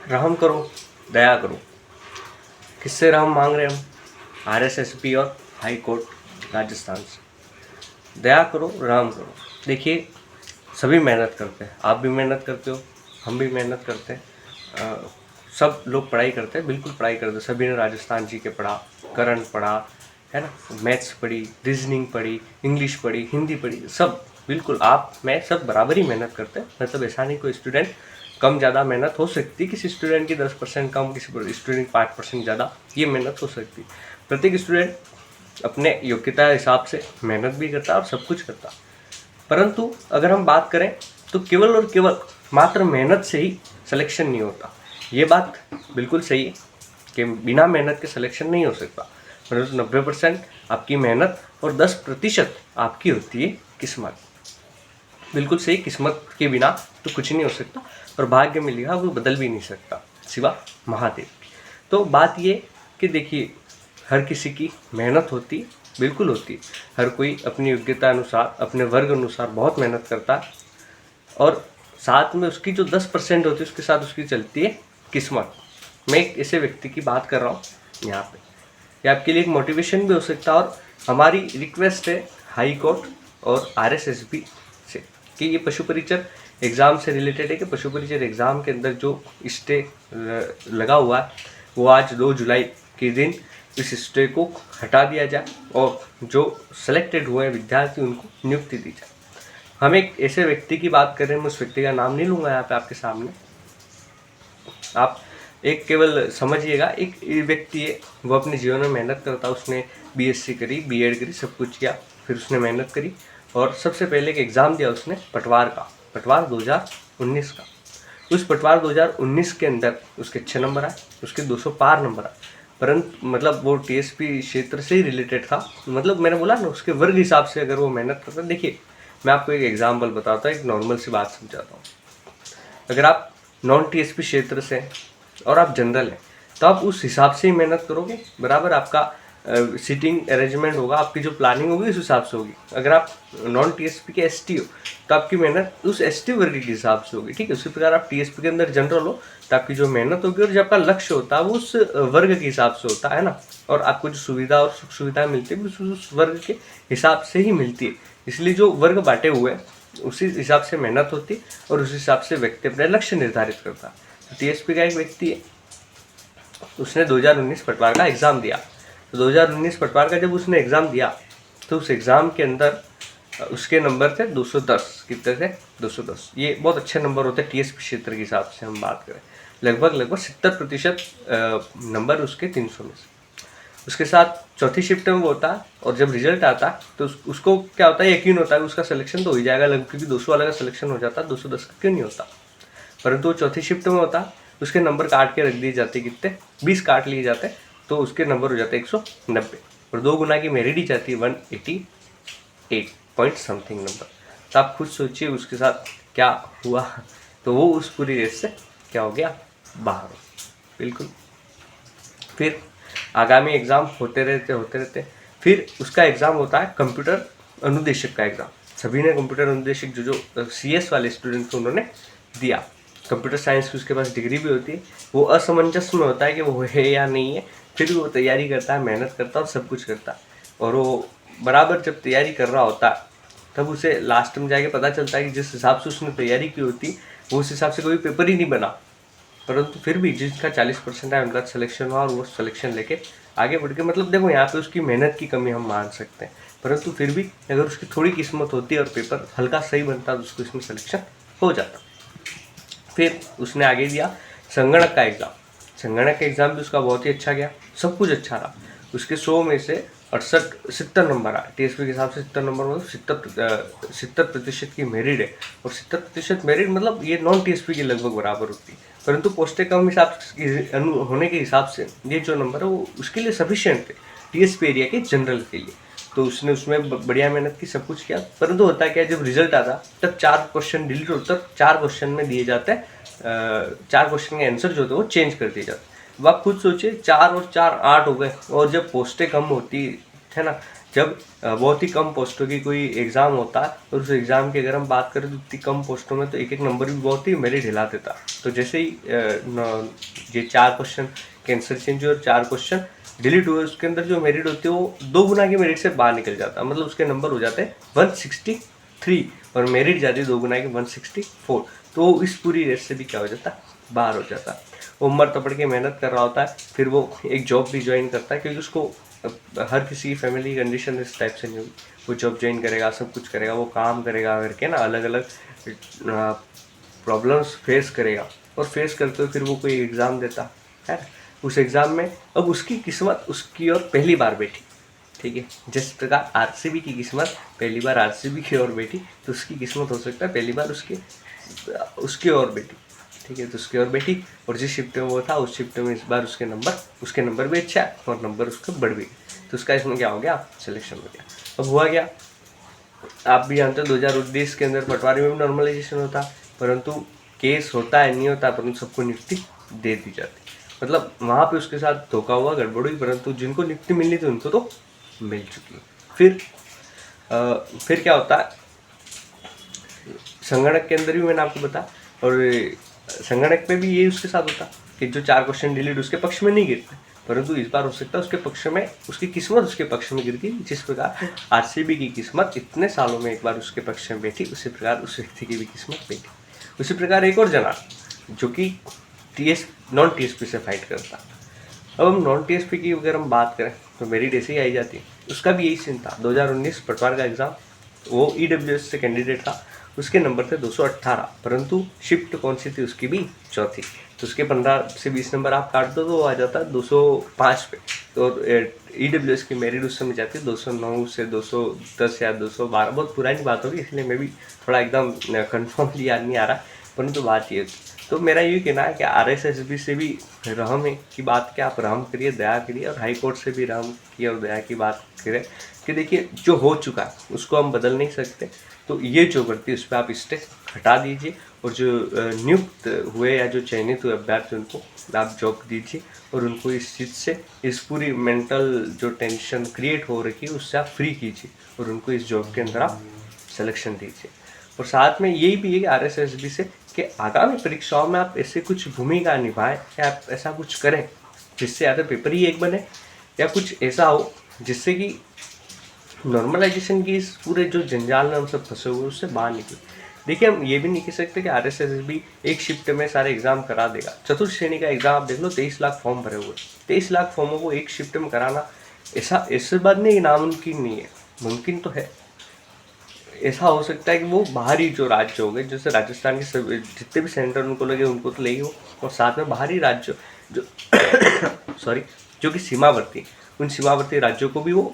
रहम करो, दया करो। किससे रहम मांग रहे हैं हम? आरएसएसपी और हाई कोर्ट राजस्थान से। दया करो, रहम करो। देखिए, सभी मेहनत करते हैं, आप भी मेहनत करते हो, हम भी मेहनत करते हैं, सब लोग पढ़ाई करते हैं, बिल्कुल पढ़ाई करते हैं। सभी ने राजस्थान जी के पढ़ा, करंट पढ़ा, है ना, मैथ्स पढ़ी, रीजनिंग पढ़ी, इंग्लिश पढ़ी, हिंदी पढ़ी, सब बिल्कुल आप मैं सब बराबर ही मेहनत करते हैं। मतलब ऐसा नहीं कोई स्टूडेंट कम ज़्यादा मेहनत हो सकती, किसी स्टूडेंट की 10% कम, किसी स्टूडेंट की 5% ज़्यादा, ये मेहनत हो सकती। प्रत्येक स्टूडेंट अपने योग्यता के हिसाब से मेहनत भी करता है और सब कुछ करता। परंतु अगर हम बात करें तो केवल और केवल मात्र मेहनत से ही सिलेक्शन नहीं होता। ये बात बिल्कुल सही है कि बिना मेहनत के सिलेक्शन नहीं हो सकता, परंतु 90% आपकी मेहनत और 10% आपकी होती है किस्मत। बिल्कुल सही, किस्मत के बिना तो कुछ नहीं हो सकता, और भाग्य में लिखा वो बदल भी नहीं सकता सिवा महादेव। तो बात ये कि देखिए, हर किसी की मेहनत होती, बिल्कुल होती। हर कोई अपनी योग्यता अनुसार, अपने वर्ग अनुसार बहुत मेहनत करता है, और साथ में उसकी जो 10% होती है उसके साथ उसकी चलती है किस्मत। मैं एक ऐसे व्यक्ति की बात कर रहा हूँ यहाँ पे, ये आपके लिए एक मोटिवेशन भी हो सकता है। और हमारी रिक्वेस्ट है हाई कोर्ट और आरएसएसबी से कि ये पशु परिचर एग्ज़ाम से रिलेटेड है, कि पशु परिचर एग्ज़ाम के अंदर जो स्टे लगा हुआ है वो आज 2 जुलाई के दिन इस स्टे को हटा दिया जाए, और जो सिलेक्टेड हुए हैं विद्यार्थी उनको नियुक्ति दी जाए। हम एक ऐसे व्यक्ति की बात कर रहे हैं, मैं उस व्यक्ति का नाम नहीं लूँगा यहाँ पे आपके सामने, आप एक केवल समझिएगा। एक व्यक्ति है, वो अपने जीवन में मेहनत करता, उसने बीएससी करी, बीएड करी, सब कुछ किया, फिर उसने मेहनत करी और सबसे पहले एक एग्ज़ाम दिया उसने पटवार का, पटवार 2019 का। उस पटवार 2019 के अंदर उसके 6 नंबर आए, उसके 200 पार नंबर आए, परंतु मतलब वो टीएसपी क्षेत्र से ही रिलेटेड था। मतलब मैंने बोला ना, उसके वर्ग हिसाब से अगर वो मेहनत करता। देखिए, मैं आपको एक एग्जाम्पल बताता हूँ, एक नॉर्मल सी बात समझाता हूँ। अगर आप नॉन टीएसपी क्षेत्र से और आप जनरल हैं तो आप उस हिसाब से ही मेहनत करोगे, बराबर आपका सीटिंग अरेंजमेंट होगा, आपकी जो प्लानिंग होगी उस हिसाब से होगी। अगर आप नॉन टीएसपी के एसटी हो तो आपकी मेहनत उस एसटी वर्ग के हिसाब से होगी, ठीक है। उसी प्रकार आप टीएसपी के अंदर जनरल हो तो आपकी जो मेहनत होगी और जो आपका लक्ष्य होता है वो उस वर्ग के हिसाब से होता है ना, और आपको जो सुविधा और सुख सुविधाएं मिलती है उस वर्ग के हिसाब से ही मिलती है। इसलिए जो वर्ग बांटे हुए हैं उसी हिसाब से मेहनत होती और उस हिसाब से व्यक्ति अपने लक्ष्य निर्धारित करता। तो टीएसपी का एक व्यक्ति है, उसने 2019 पटवार का एग्ज़ाम दिया। तो 2019 पटवार का जब उसने एग्ज़ाम दिया तो उस एग्ज़ाम के अंदर उसके नंबर थे 210। कितने थे? 210। ये बहुत अच्छे नंबर होते हैं टीएसपी क्षेत्र के हिसाब से हम बात करें। लगभग 70% नंबर उसके 300 में से। उसके साथ चौथी शिफ्ट में वो होता है, और जब रिजल्ट आता है तो उसको क्या होता है, यकीन होता है उसका सिलेक्शन तो हो ही जाएगा, क्योंकि 200 वाले का सिलेक्शन हो जाता है, 210 का क्यों नहीं होता। परंतु वो चौथी शिफ्ट में होता है, उसके नंबर काट के रख दिए जाते, कितने 20 काट लिए जाते, तो उसके नंबर हो जाते 190, और 2 गुना की मेरिट ही जाती है 188 पॉइंट समथिंग नंबर। तो आप खुद सोचिए उसके साथ क्या हुआ। तो वो उस पूरी रेस से क्या हो गया, बाहर हो, बिल्कुल। फिर आगामी एग्ज़ाम होते रहते। फिर उसका एग्ज़ाम होता है कंप्यूटर अनुदेशक का एग्ज़ाम। सभी ने कंप्यूटर अनुदेशक जो सीएस वाले स्टूडेंट थे उन्होंने दिया। कंप्यूटर साइंस की उसके पास डिग्री भी होती है। वो असमंजस में होता है कि वो है या नहीं है, फिर भी वो तैयारी करता है, मेहनत करता है और सब कुछ करता है। और वो बराबर जब तैयारी कर रहा होता है तब उसे लास्ट में जाके पता चलता है कि जिस हिसाब से उसने तैयारी की होती वो उस हिसाब से कोई पेपर ही नहीं बना। परंतु फिर भी जिसका 40% है उनका सिलेक्शन हुआ, और वो सिलेक्शन लेके आगे बढ़ के, मतलब देखो यहाँ पे उसकी मेहनत की कमी हम मान सकते हैं, परंतु फिर भी अगर उसकी थोड़ी किस्मत होती है और पेपर हल्का सही बनता तो उसको इसमें सिलेक्शन हो जाता। फिर उसने आगे दिया संगणक का एग्ज़ाम। संगणक का एग्ज़ाम भी उसका बहुत ही अच्छा गया, सब कुछ अच्छा रहा। उसके 100 में से 70 नंबर आए। टीएसपी के हिसाब से 70 नंबर मतलब 70% की मेरिट है, और 70% मेरिट मतलब ये नॉन टीएसपी के लगभग बराबर होती है। परंतु पोस्टें कम हिसाब होने के हिसाब से ये जो नंबर है वो उसके लिए सफिशिएंट थे टीएसपी एरिया के जनरल के लिए। तो उसने उसमें बढ़िया मेहनत की, सब कुछ किया। परंतु होता क्या, जब रिजल्ट आता तब 4 क्वेश्चन डिलीट होते, 4 क्वेश्चन में दिए जाते हैं, 4 क्वेश्चन के आंसर जो होते हैं वो चेंज कर दिए जाते। अब आप खुद सोचिए, 4 और 4 8 हो गए, और जब पोस्टें कम होती है ना, जब बहुत ही कम पोस्टों की कोई एग्ज़ाम होता है और उस एग्ज़ाम की अगर हम बात करें तो इतनी कम पोस्टों में तो एक एक नंबर भी बहुत ही मेरिट हिला देता। तो जैसे ही ये 4 क्वेश्चन कैंसर चेंज और 4 क्वेश्चन डिलीट हुए, उसके अंदर जो मेरिट होती है वो 2 गुना की मेरिट से बाहर निकल जाता है, मतलब उसके नंबर हो जाते हैं 163 और मेरिट जाती है 2 गुना की 164। तो इस पूरी रेस से भी क्या हो जाता, बाहर हो जाता। वो उम्र तपड़ के मेहनत कर रहा होता है, फिर वो एक जॉब भी ज्वाइन करता है, क्योंकि उसको हर किसी की फैमिली कंडीशन इस टाइप से नहीं होगी। वो जॉब ज्वाइन करेगा, सब कुछ करेगा, वो काम करेगा करके ना, अलग अलग प्रॉब्लम्स फेस करेगा और फेस करते हुए फिर वो कोई एग्ज़ाम देता है। उस एग्ज़ाम में अब उसकी किस्मत उसकी और पहली बार बैठी, ठीक है। जिस प्रकार आरसीबी की किस्मत पहली बार आरसीबी की ओर बैठी, तो उसकी किस्मत हो सकता है पहली बार उसकी ओर बैठी, ठीक है। तो उसकी ओर बैठी और जिस शिफ्ट में वो था उस शिफ्ट में इस बार उसके नंबर भी अच्छा है और नंबर उसके बढ़ भी गए, तो उसका इसमें क्या हो गया, सिलेक्शन हो गया। अब हुआ क्या, आप भी जानते हो 2019 के अंदर पटवारी में भी नॉर्मलाइजेशन होता, परंतु केस होता है नहीं होता, परंतु सबको नियुक्ति दे दी जाती। मतलब वहाँ पे उसके साथ धोखा हुआ, गड़बड़ हुई, परंतु जिनको नियुक्ति मिलनी थी उनको तो मिल चुकी है। फिर क्या होता है, संगणक के अंदर भी मैंने आपको बताया, और संगणक में भी यही उसके साथ होता कि जो 4 क्वेश्चन डिलीट उसके पक्ष में नहीं गिरते, परंतु इस बार हो सकता है उसके पक्ष में, उसकी किस्मत उसके पक्ष में गिर गई। जिस प्रकार आरसीबी की किस्मत इतने सालों में एक बार उसके पक्ष में बैठी, उसी प्रकार उस व्यक्ति की भी किस्मत बैठी। उसी प्रकार एक और जना जो कि नॉन टीएसपी से फाइट करता। अब हम नॉन टीएसपी की अगर हम बात करें तो मेरिट ऐसे ही आई जाती है। उसका भी यही सीन था, 2019 पटवार का एग्ज़ाम, वो ईडब्ल्यूएस से कैंडिडेट था, उसके नंबर थे 218, परंतु शिफ्ट कौन सी थी, उसकी भी चौथी। तो उसके 15 से 20 नंबर आप काट दो तो वो आ जाता है 205 पे। तो ईडब्ल्यूएस की मेरिट उस समय जाती है 209 से 210 या 212, बहुत पुरानी बात होगी, इसलिए मैं भी थोड़ा एकदम कन्फर्मली याद नहीं आ रहा, परंतु बात ये। तो मेरा ये कहना है कि आरएसएसबी से भी रहम की बात क्या, आप रहम करिए, दया करिए, और हाई कोर्ट से भी रहम की और दया की बात करें कि देखिए जो हो चुका है उसको हम बदल नहीं सकते, तो ये जो करती है उस पर आप स्टे हटा दीजिए, और जो नियुक्त हुए या जो चयनित हुए अभ्यर्थी उनको आप जॉब दीजिए, और उनको इस चीज़ से, इस पूरी मेंटल जो टेंशन क्रिएट हो रखी है उससे आप फ्री कीजिए, और उनको इस जॉब के अंदर आप सिलेक्शन दीजिए। और साथ में यही भी है कि आरएसएसबी से कि आगामी परीक्षाओं में आप ऐसे कुछ भूमिका निभाएं या आप ऐसा कुछ करें जिससे या तो पेपर ही एक बने, या कुछ ऐसा हो जिससे कि नॉर्मलाइजेशन की इस पूरे जो जंजाल में हम सब फंसे हुए उससे बाहर निकले। देखिए हम ये भी नहीं कह सकते कि आरएसएसबी एक शिफ्ट में सारे एग्जाम करा देगा। चतुर्थ श्रेणी का एग्जाम आप देख लो, 23 लाख फॉर्म भरे हुए, 23 लाख फॉर्मों को एक शिफ्ट में कराना ऐसे बात नहीं, नामुमकिन नहीं है, मुमकिन तो है। ऐसा हो सकता है कि वो बाहरी जो राज्य हो गए, जैसे राजस्थान के सब जितने भी सेंटर उनको लगे उनको तो ले ही हो, और साथ में बाहरी राज्य जो सॉरी जो कि सीमावर्ती, उन सीमावर्ती राज्यों को भी वो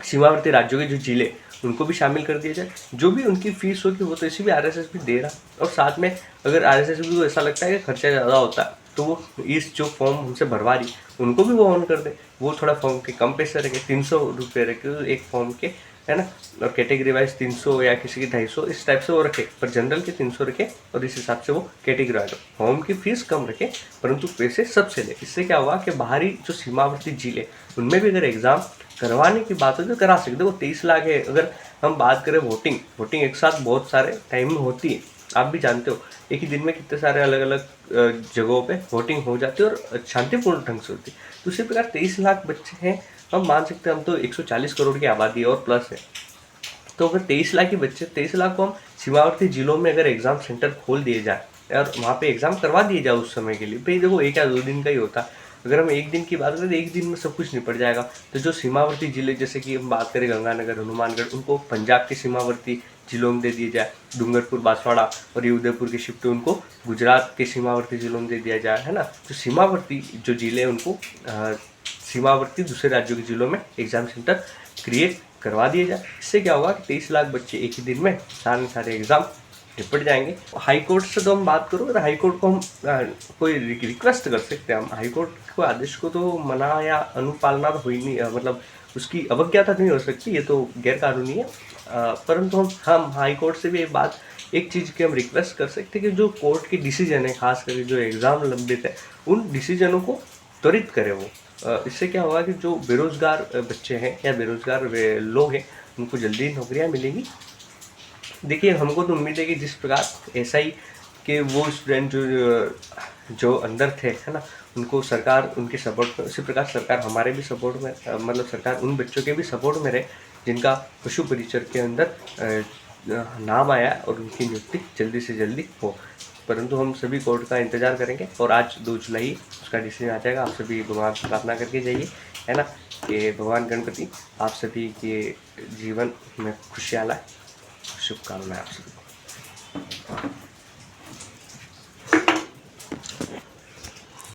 सीमावर्ती राज्यों के जो जिले उनको भी शामिल कर दिया जाए। जो भी उनकी फीस होगी वो तो इसी भी आरएसएसबी दे रहा, और साथ में अगर आरएसएसबी को ऐसा लगता है कि खर्चा ज़्यादा होता है तो वो इस जो फॉर्म हमसे भरवा रही उनको भी वो ऑन कर दे, वो थोड़ा फॉर्म के कम पैसे रखे, 300 रुपये रखे एक फॉर्म के, है ना, और कैटेगरी वाइज 300 या किसी की 250 इस टाइप से वो रखे, पर जनरल के 300 रखे, और इस हिसाब से वो कैटेगरी वाइज फॉर्म की फीस कम रखे, परंतु पैसे सबसे ले। इससे क्या हुआ कि बाहरी जो सीमावर्ती जिले उनमें भी अगर एग्ज़ाम करवाने की बात हो तो करा सकते। देखो 23 लाख है, अगर हम बात करें वोटिंग एक साथ बहुत सारे टाइम में होती है, आप भी जानते हो एक ही दिन में कितने सारे अलग अलग जगहों पे वोटिंग हो जाती है और शांतिपूर्ण ढंग से होती है। तो उसी प्रकार 23 लाख बच्चे हैं, हम मान सकते हैं हम तो 140 करोड़ की आबादी और प्लस है, तो अगर 23 लाख के बच्चे, 23 लाख को हम सीमावर्ती जिलों में अगर एग्जाम सेंटर खोल दिए जाए और वहाँ पे एग्जाम करवा दिए जाए उस समय के लिए, भाई देखो 1 या 2 दिन का ही होता है, अगर हम एक दिन की बात करें तो एक दिन में सब कुछ निपट जाएगा। तो जो सीमावर्ती जिले जैसे कि हम बात करें गंगानगर, हनुमानगढ़, उनको पंजाब के सीमावर्ती जिलों में दे दिया जाए, डूंगरपुर, बांसवाड़ा और ये उदयपुर के शिफ्ट उनको गुजरात के सीमावर्ती जिलों में दे दिया जाए, है ना। तो सीमावर्ती जो जिले हैं उनको सीमावर्ती दूसरे राज्यों के जिलों में एग्जाम सेंटर क्रिएट करवा दिया जाए। इससे क्या होगा कि 23 लाख बच्चे एक ही दिन में सारे एग्जाम निपट जाएंगे। हाई कोर्ट से तो हम बात करो, अगर हाई कोर्ट को हम कोई रिक्वेस्ट कर सकते हैं, हम हाई कोर्ट को आदेश को तो मना या अनुपालना तो हुई नहीं, मतलब उसकी अवज्ञा तक नहीं हो सकती, ये तो गैर कानूनी है, परंतु हम हाई कोर्ट से भी एक चीज़ की हम रिक्वेस्ट कर सकते हैं कि जो कोर्ट के डिसीजन है, खास करके जो एग्ज़ाम लंबित है, उन डिसीजनों को त्वरित करे वो, इससे क्या होगा कि जो बेरोज़गार बच्चे हैं या बेरोज़गार लोग हैं, उनको जल्दी नौकरियाँ मिलेंगी। देखिए, हमको तो उम्मीद है कि जिस प्रकार एसआई के वो स्टूडेंट जो अंदर थे, है ना? उनको सरकार उनके सपोर्ट में, उसी प्रकार सरकार हमारे भी सपोर्ट में, मतलब सरकार उन बच्चों के भी सपोर्ट में रहे जिनका पशु परिचर के अंदर नाम आया और उनकी नियुक्ति जल्दी से जल्दी हो। परंतु हम सभी कोर्ट का इंतज़ार करेंगे और आज 2 जुलाई उसका डिसीजन आ जाएगा। आप सभी भगवान से प्रार्थना करके जाइए, है ना? कि भगवान गणपति आप सभी के जीवन में खुशियाँ लाए। शुभकामनाएँ आप सभी को।